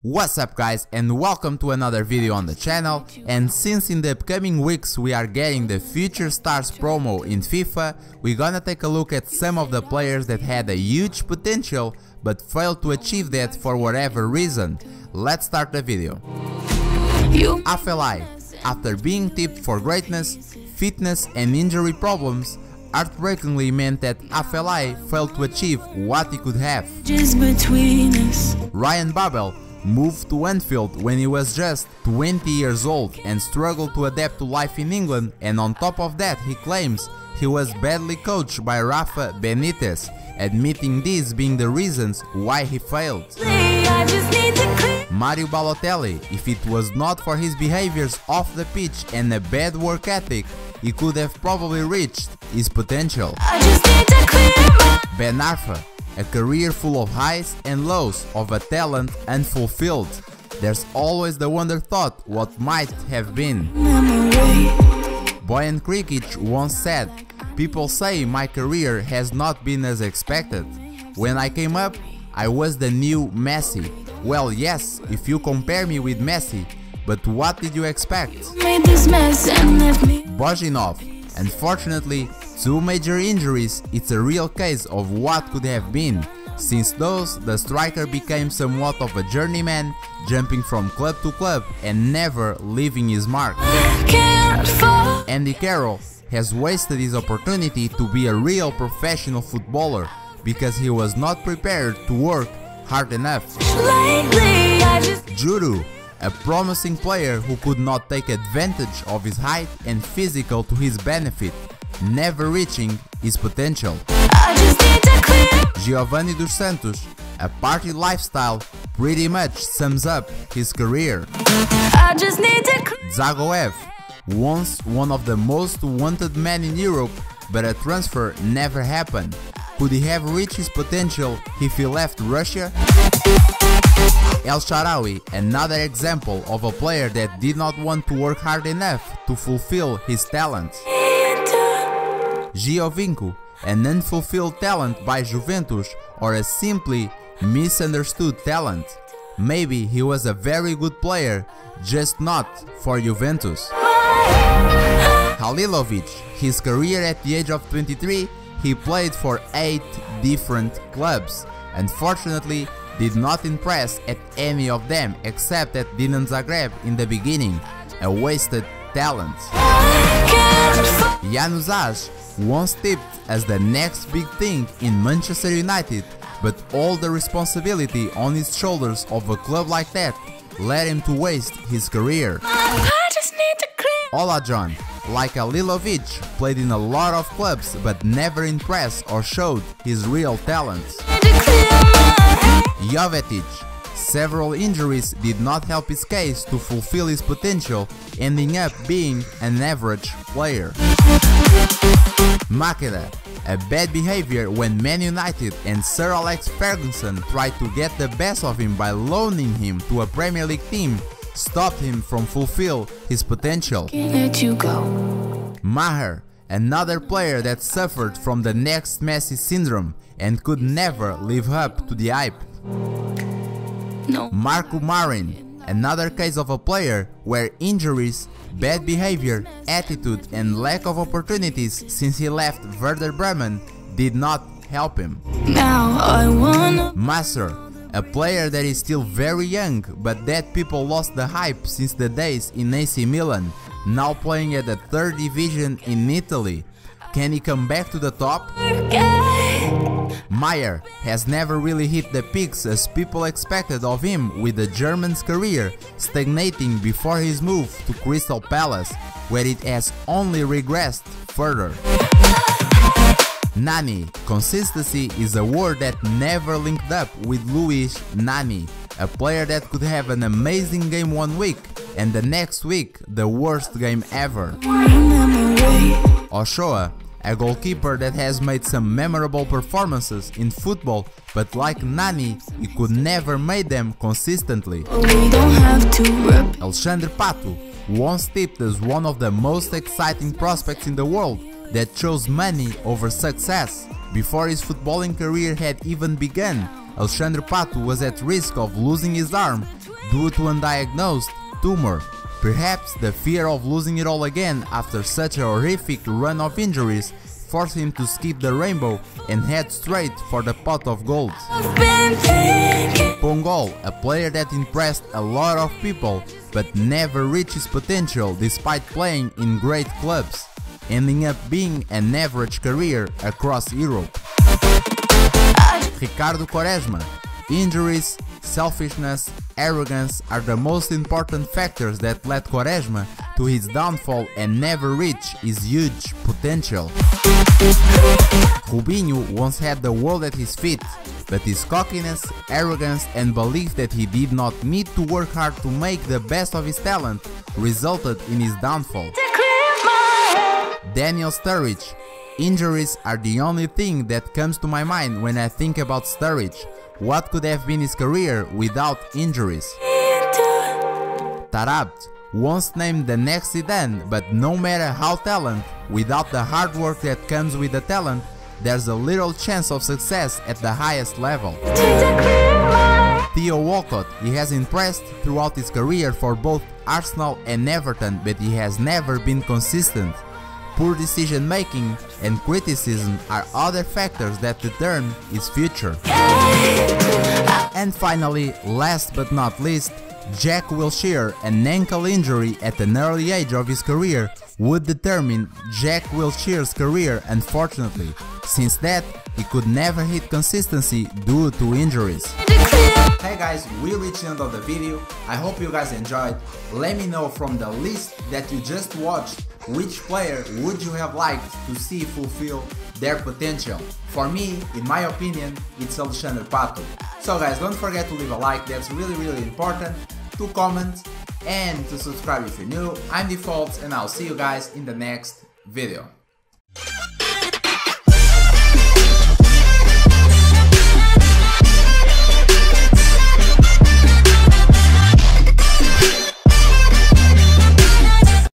What's up guys, and welcome to another video on the channel. And since in the upcoming weeks we are getting the Future Stars promo in FIFA, we're gonna take a look at some of the players that had a huge potential but failed to achieve that for whatever reason. Let's start the video. Afellay, after being tipped for greatness, fitness and injury problems, heartbreakingly meant that Afellay failed to achieve what he could have. Ryan Babel moved to Anfield when he was just 20 years old and struggled to adapt to life in England, and on top of that he claims he was badly coached by Rafa Benitez, admitting these being the reasons why he failed. Mario Balotelli, if it was not for his behaviors off the pitch and a bad work ethic, he could have probably reached his potential. Ben Arfa, a career full of highs and lows of a talent unfulfilled. There's always the wonder thought what might have been. Bojan Krkic once said, "People say my career has not been as expected. When I came up, I was the new Messi." Well, yes, if you compare me with Messi, but what did you expect? Bojanov, unfortunately, 2 major injuries. It's a real case of what could have been. Since those, the striker became somewhat of a journeyman, jumping from club to club and never leaving his mark. Andy Carroll has wasted his opportunity to be a real professional footballer because he was not prepared to work hard enough. Giroux, a promising player who could not take advantage of his height and physical to his benefit, never reaching his potential. Giovanni dos Santos, a party lifestyle, pretty much sums up his career. Zagoev, once one of the most wanted men in Europe, but a transfer never happened. Could he have reached his potential if he left Russia? El Shaarawy, another example of a player that did not want to work hard enough to fulfill his talents. Giovinco, an unfulfilled talent by Juventus or a simply misunderstood talent. Maybe he was a very good player, just not for Juventus. Halil Ovitch, his career at the age of 23, he played for 8 different clubs. Unfortunately, did not impress at any of them except at Dinamo Zagreb in the beginning, a wasted talent. Januzaj, once tipped as the next big thing in Manchester United, but all the responsibility on his shoulders of a club like that led him to waste his career. Olajon, like Halil Ovitch, played in a lot of clubs but never impressed or showed his real talents. Jovetic, several injuries did not help his case to fulfill his potential, ending up being an average player. Makeda, a bad behavior when Man United and Sir Alex Ferguson tried to get the best of him by loaning him to a Premier League team, stopped him from fulfill his potential. Maher, another player that suffered from the next Messi syndrome and could never live up to the hype. Marco Marin, another case of a player where injuries, bad behavior, attitude and lack of opportunities since he left Werder Bremen did not help him. Masser, a player that is still very young but that people lost the hype since the days in AC Milan, now playing at the 3rd division in Italy. Can he come back to the top? Meyer has never really hit the peaks as people expected of him, with the German's career stagnating before his move to Crystal Palace, where it has only regressed further. Nani, consistency is a word that never linked up with Luis Nani, a player that could have an amazing game one week and the next week the worst game ever. Ochoa, a goalkeeper that has made some memorable performances in football, but like Nani, he could never make them consistently. Alexandre Pato, once tipped as one of the most exciting prospects in the world that chose money over success. Before his footballing career had even begun, Alexandre Pato was at risk of losing his arm due to undiagnosed tumor. Perhaps the fear of losing it all again after such a horrific run of injuries forced him to skip the rainbow and head straight for the pot of gold. Pongol, a player that impressed a lot of people but never reached his potential despite playing in great clubs, ending up being an average career across Europe. Ricardo Quaresma. Injuries, selfishness, arrogance are the most important factors that led Quaresma to his downfall and never reach his huge potential. Robinho once had the world at his feet, but his cockiness, arrogance and belief that he did not need to work hard to make the best of his talent resulted in his downfall. Daniel Sturridge. Injuries are the only thing that comes to my mind when I think about Sturridge. What could have been his career without injuries? Tarabt, once named the next Zidane, but no matter how talented, without the hard work that comes with the talent, there's a little chance of success at the highest level. Theo Walcott, he has impressed throughout his career for both Arsenal and Everton, but he has never been consistent. Poor decision making and criticism are other factors that determine his future. And finally, last but not least, Jack Wilshere. An ankle injury at an early age of his career would determine Jack Wilshere's career, unfortunately. Since that, he could never hit consistency due to injuries. Hey guys, we reached the end of the video. I hope you guys enjoyed. Let me know from the list that you just watched which player would you have liked to see fulfill their potential. For me, in my opinion, it's Alexandre Pato. So guys, don't forget to leave a like, that's really important, to comment and to subscribe if you're new. I'm Default and I'll see you guys in the next video.